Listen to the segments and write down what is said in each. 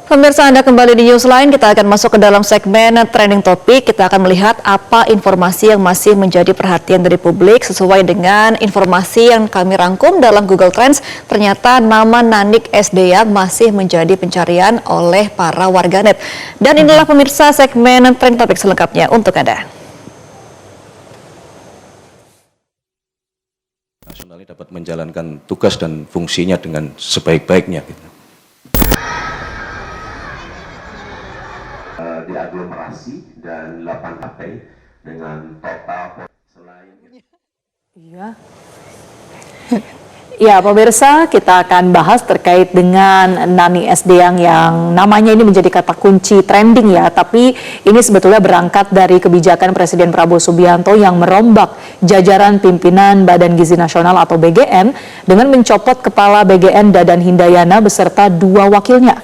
Pemirsa, Anda kembali di Newsline. Kita akan masuk ke dalam segmen trending topik. Kita akan melihat apa informasi yang masih menjadi perhatian dari publik sesuai dengan informasi yang kami rangkum dalam Google Trends. Ternyata nama Nanik S. Deyang masih menjadi pencarian oleh para warganet. Dan inilah pemirsa segmen trending topik selengkapnya untuk Anda. Nasional ini dapat menjalankan tugas dan fungsinya dengan sebaik-baiknya. Diaglomerasi dan 8 partai dengan total selain Ya, pemirsa, kita akan bahas terkait dengan Nani S. Deyang yang namanya ini menjadi kata kunci trending ya, tapi ini sebetulnya berangkat dari kebijakan Presiden Prabowo Subianto yang merombak jajaran pimpinan Badan Gizi Nasional atau BGN dengan mencopot Kepala BGN Dadan Hindayana beserta 2 wakilnya.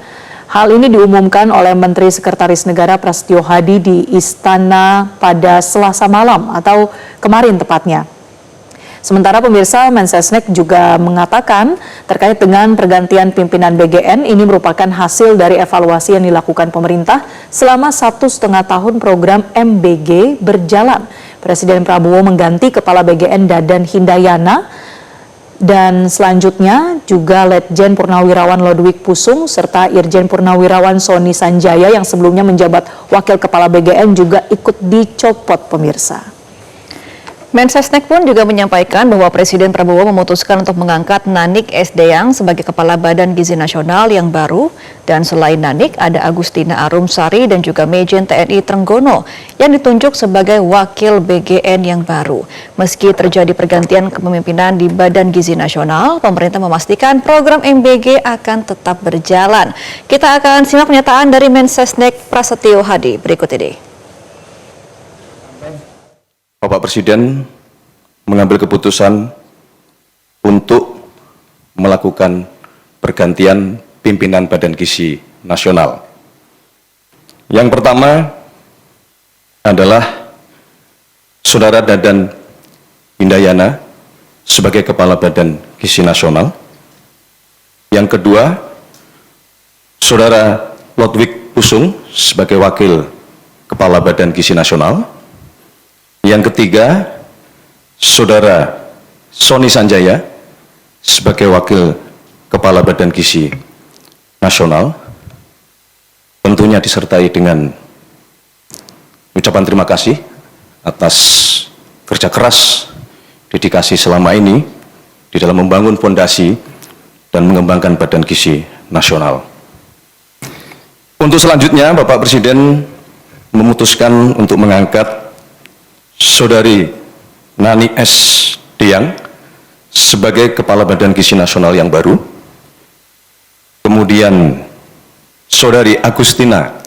Hal ini diumumkan oleh Menteri Sekretaris Negara Prasetyo Hadi di Istana pada Selasa malam atau kemarin tepatnya. Sementara pemirsa, Mensesnek juga mengatakan terkait dengan pergantian pimpinan BGN ini merupakan hasil dari evaluasi yang dilakukan pemerintah selama 1,5 tahun program MBG berjalan. Presiden Prabowo mengganti Kepala BGN Dadan Hindayana dan selanjutnya juga Letjen Purnawirawan Lodwig Pusung serta Irjen Purnawirawan Sony Sanjaya yang sebelumnya menjabat Wakil Kepala BGN juga ikut dicopot, pemirsa. Mensesnek pun juga menyampaikan bahwa Presiden Prabowo memutuskan untuk mengangkat Nanik S. Deyang sebagai Kepala Badan Gizi Nasional yang baru, dan selain Nanik ada Agustina Arumsari dan juga Majen TNI Trenggono yang ditunjuk sebagai Wakil BGN yang baru. Meski terjadi pergantian kepemimpinan di Badan Gizi Nasional, pemerintah memastikan program MBG akan tetap berjalan. Kita akan simak pernyataan dari Mensesnek Prasetyo Hadi berikut ini. Bapak Presiden mengambil keputusan untuk melakukan pergantian pimpinan Badan Gizi Nasional. Yang pertama adalah Saudara Dadan Hindayana sebagai Kepala Badan Gizi Nasional. Yang kedua, Saudara Lodwig Pusung sebagai Wakil Kepala Badan Gizi Nasional. Yang ketiga, Saudara Sony Sanjaya sebagai Wakil Kepala Badan Gizi Nasional, tentunya disertai dengan ucapan terima kasih atas kerja keras, dedikasi selama ini di dalam membangun fondasi dan mengembangkan Badan Gizi Nasional. Untuk selanjutnya, Bapak Presiden memutuskan untuk mengangkat Saudari Nani S. Deyang sebagai Kepala Badan Gizi Nasional yang baru. Kemudian Saudari Agustina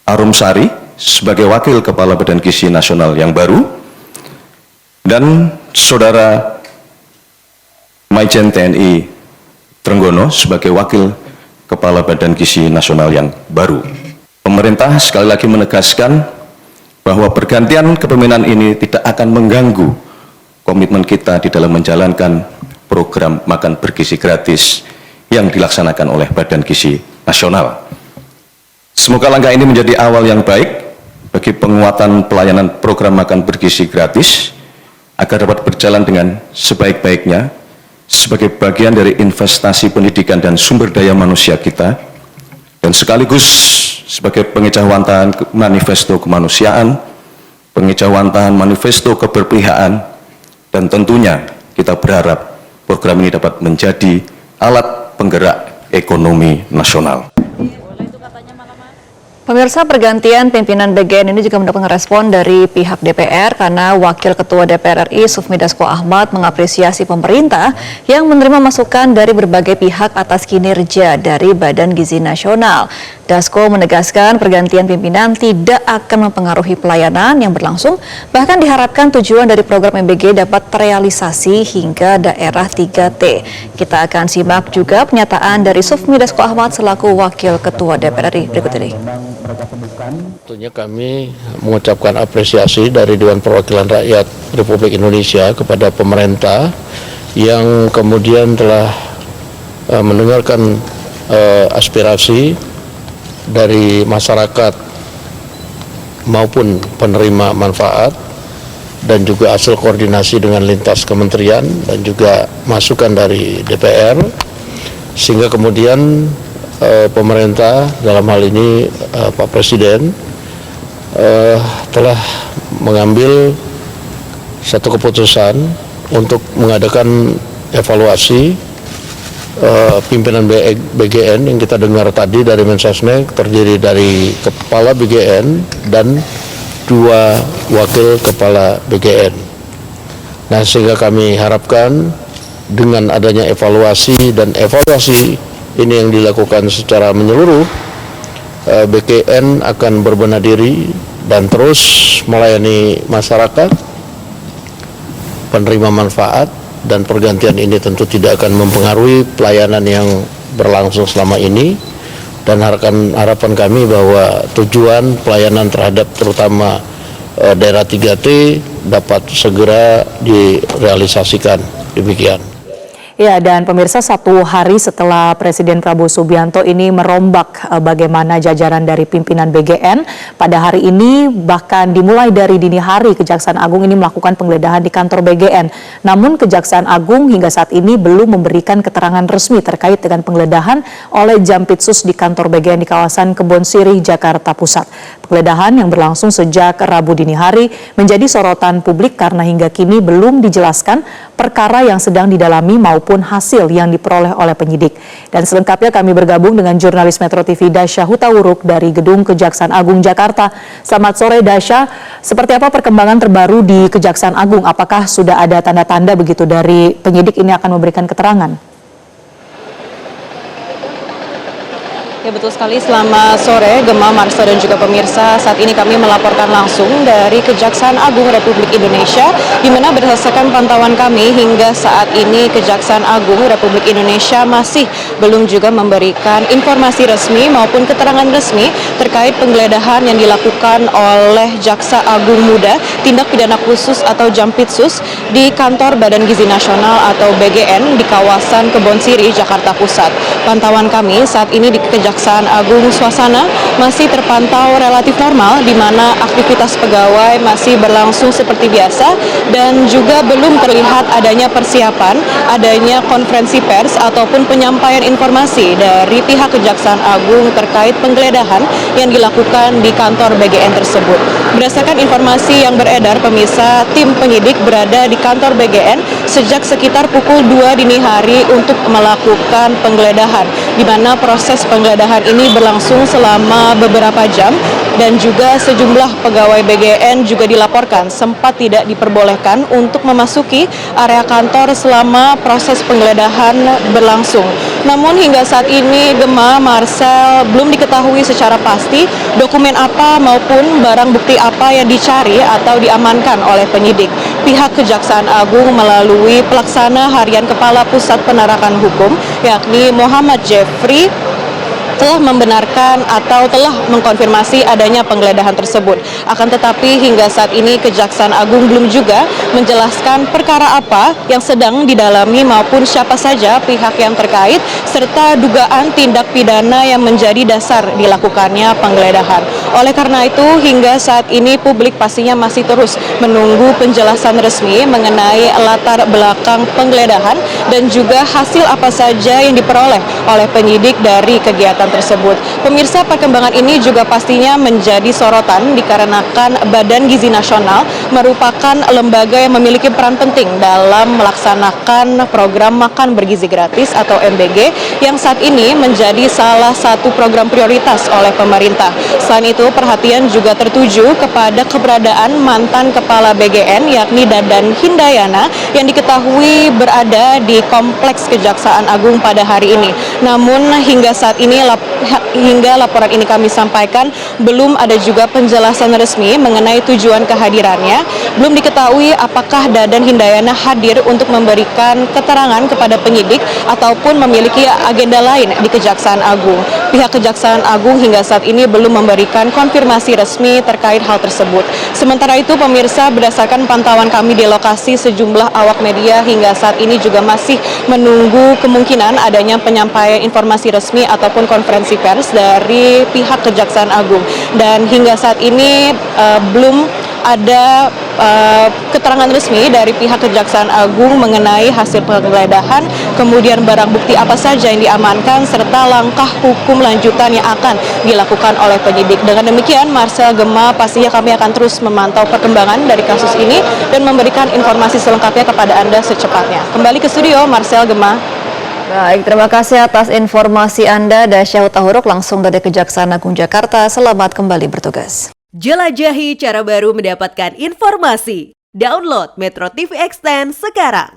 Arumsari sebagai Wakil Kepala Badan Gizi Nasional yang baru. Dan Saudara Majen TNI Trenggono sebagai Wakil Kepala Badan Gizi Nasional yang baru. Pemerintah sekali lagi menegaskan bahwa pergantian kepemimpinan ini tidak akan mengganggu komitmen kita di dalam menjalankan program makan bergizi gratis yang dilaksanakan oleh Badan Gizi Nasional. Semoga langkah ini menjadi awal yang baik bagi penguatan pelayanan program makan bergizi gratis agar dapat berjalan dengan sebaik-baiknya sebagai bagian dari investasi pendidikan dan sumber daya manusia kita, dan sekaligus sebagai pengejauhantahan manifesto kemanusiaan, pengejauhantahan manifesto keberpihakan, dan tentunya kita berharap program ini dapat menjadi alat penggerak ekonomi nasional. Pemirsa, pergantian pimpinan BGN ini juga mendapat respon dari pihak DPR karena Wakil Ketua DPR RI Sufmi Dasko Ahmad mengapresiasi pemerintah yang menerima masukan dari berbagai pihak atas kinerja dari Badan Gizi Nasional. Dasko menegaskan pergantian pimpinan tidak akan mempengaruhi pelayanan yang berlangsung, bahkan diharapkan tujuan dari program MBG dapat terrealisasi hingga daerah 3T. Kita akan simak juga pernyataan dari Sufmi Dasko Ahmad selaku Wakil Ketua DPR RI berikut ini. Tentunya kami mengucapkan apresiasi dari Dewan Perwakilan Rakyat Republik Indonesia kepada pemerintah yang kemudian telah mendengarkan aspirasi dari masyarakat maupun penerima manfaat, dan juga hasil koordinasi dengan lintas kementerian dan juga masukan dari DPR, sehingga kemudian pemerintah dalam hal ini Pak Presiden telah mengambil satu keputusan untuk mengadakan evaluasi pimpinan BGN yang kita dengar tadi dari Mensesnek, terdiri dari Kepala BGN dan 2 wakil Kepala BGN. Nah, sehingga kami harapkan dengan adanya evaluasi ini yang dilakukan secara menyeluruh, BGN akan berbenah diri dan terus melayani masyarakat, penerima manfaat, dan pergantian ini tentu tidak akan mempengaruhi pelayanan yang berlangsung selama ini. Dan harapan kami bahwa tujuan pelayanan terhadap terutama daerah 3T dapat segera direalisasikan. Demikian. Ya, dan pemirsa, 1 hari setelah Presiden Prabowo Subianto ini merombak bagaimana jajaran dari pimpinan BGN, pada hari ini bahkan dimulai dari dini hari Kejaksaan Agung ini melakukan penggeledahan di kantor BGN. Namun Kejaksaan Agung hingga saat ini belum memberikan keterangan resmi terkait dengan penggeledahan oleh Jampitsus di kantor BGN di kawasan Kebon Sirih, Jakarta Pusat. Penggeledahan yang berlangsung sejak Rabu dini hari menjadi sorotan publik karena hingga kini belum dijelaskan perkara yang sedang didalami maupun hasil yang diperoleh oleh penyidik. Dan selengkapnya kami bergabung dengan jurnalis Metro TV Dasya Hutawuruk dari Gedung Kejaksaan Agung Jakarta. Selamat sore Dasya, seperti apa perkembangan terbaru di Kejaksaan Agung? Apakah sudah ada tanda-tanda begitu dari penyidik ini akan memberikan keterangan? Ya, betul sekali. Selamat sore Gemma, Marsa, dan juga pemirsa. Saat ini kami melaporkan langsung dari Kejaksaan Agung Republik Indonesia, di mana berdasarkan pantauan kami hingga saat ini Kejaksaan Agung Republik Indonesia masih belum juga memberikan informasi resmi maupun keterangan resmi terkait penggeledahan yang dilakukan oleh Jaksa Agung Muda Tindak Pidana Khusus atau Jampitsus di kantor Badan Gizi Nasional atau BGN di kawasan Kebon Sirih, Jakarta Pusat. Pantauan kami saat ini di Kejaksaan Agung, suasana masih terpantau relatif normal, di mana aktivitas pegawai masih berlangsung seperti biasa dan juga belum terlihat adanya persiapan, adanya konferensi pers ataupun penyampaian informasi dari pihak Kejaksaan Agung terkait penggeledahan yang dilakukan di kantor BGN tersebut. Berdasarkan informasi yang beredar, pemirsa, tim penyidik berada di kantor BGN sejak sekitar pukul 2 dini hari untuk melakukan penggeledahan, di mana proses penggeledahan ini berlangsung selama beberapa jam dan juga sejumlah pegawai BGN juga dilaporkan sempat tidak diperbolehkan untuk memasuki area kantor selama proses penggeledahan berlangsung. Namun hingga saat ini, Gemma, Marcel, belum diketahui secara pasti dokumen apa maupun barang bukti apa yang dicari atau diamankan oleh penyidik. Pihak Kejaksaan Agung melalui pelaksana harian Kepala Pusat Penerangan Hukum, yakni Muhammad Jeffrey, telah membenarkan atau telah mengkonfirmasi adanya penggeledahan tersebut. Akan tetapi hingga saat ini Kejaksaan Agung belum juga menjelaskan perkara apa yang sedang didalami maupun siapa saja pihak yang terkait serta dugaan tindak pidana yang menjadi dasar dilakukannya penggeledahan. Oleh karena itu hingga saat ini publik pastinya masih terus menunggu penjelasan resmi mengenai latar belakang penggeledahan dan juga hasil apa saja yang diperoleh oleh penyidik dari kegiatan tersebut. Pemirsa, perkembangan ini juga pastinya menjadi sorotan dikarenakan Badan Gizi Nasional merupakan lembaga yang memiliki peran penting dalam melaksanakan program makan bergizi gratis atau MBG yang saat ini menjadi salah satu program prioritas oleh pemerintah. Selain itu, perhatian juga tertuju kepada keberadaan mantan Kepala BGN yakni Dadan Hindayana yang diketahui berada di Kompleks Kejaksaan Agung pada hari ini. Namun hingga saat ini hingga laporan ini kami sampaikan belum ada juga penjelasan resmi mengenai tujuan kehadirannya. Belum diketahui apakah Dadan Hindayana hadir untuk memberikan keterangan kepada penyidik ataupun memiliki agenda lain di Kejaksaan Agung. pihak Kejaksaan Agung hingga saat ini belum memberikan konfirmasi resmi terkait hal tersebut. Sementara itu pemirsa, berdasarkan pantauan kami di lokasi, sejumlah awak media hingga saat ini juga masih menunggu kemungkinan adanya penyampaian informasi resmi ataupun konferensi pers dari pihak Kejaksaan Agung. Dan hingga saat ini belum ada keterangan resmi dari pihak Kejaksaan Agung mengenai hasil penggeledahan, kemudian barang bukti apa saja yang diamankan, serta langkah hukum lanjutan yang akan dilakukan oleh penyidik. Dengan demikian, Marcel Gema, pastinya kami akan terus memantau perkembangan dari kasus ini dan memberikan informasi selengkapnya kepada Anda secepatnya. Kembali ke studio, Marcel Gema. Baik, terima kasih atas informasi Anda, Dasya Hutahuruk, langsung dari Kejaksaan Agung Jakarta. Selamat kembali bertugas. Jelajahi cara baru mendapatkan informasi. Download Metro TV Extend sekarang.